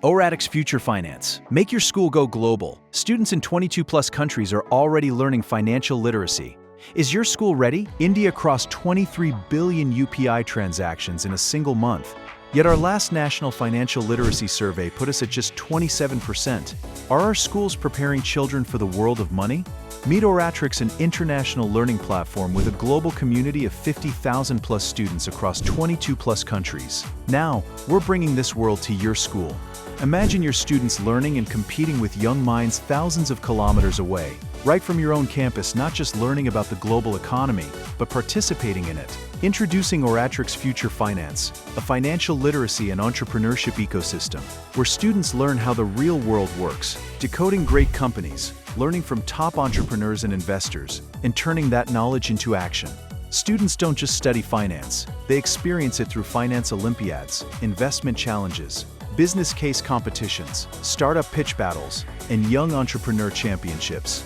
Oratrics Future Finance. Make your school go global. Students in 22+ countries are already learning financial literacy. Is your school ready? India crossed 23 billion UPI transactions in a single month. Yet our last national financial literacy survey put us at just 27%. Are our schools preparing children for the world of money? Meet Oratrics, an international learning platform with a global community of 50,000+ students across 22+ countries. Now, we're bringing this world to your school. Imagine your students learning and competing with young minds thousands of kilometers away, right from your own campus, not just learning about the global economy, but participating in it. Introducing Oratrics Future Finance, a financial literacy and entrepreneurship ecosystem, where students learn how the real world works, decoding great companies, learning from top entrepreneurs and investors, and turning that knowledge into action. Students don't just study finance, they experience it through finance Olympiads, investment challenges, business case competitions, startup pitch battles, and young entrepreneur championships.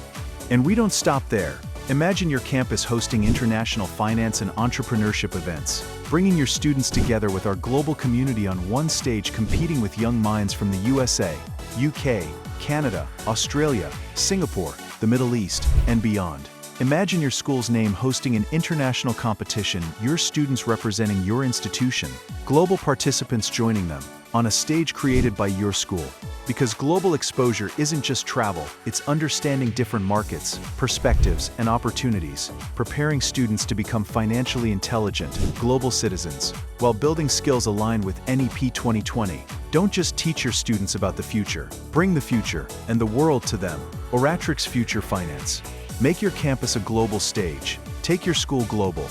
And we don't stop there. Imagine your campus hosting international finance and entrepreneurship events, bringing your students together with our global community on one stage, competing with young minds from the USA, UK, Canada, Australia, Singapore, the Middle East, and beyond. Imagine your school's name hosting an international competition, your students representing your institution, global participants joining them, on a stage created by your school. Because global exposure isn't just travel, it's understanding different markets, perspectives, and opportunities, preparing students to become financially intelligent, global citizens, while building skills aligned with NEP 2020. Don't just teach your students about the future, bring the future and the world to them. Oratrics Future Finance. Make your campus a global stage. Take your school global.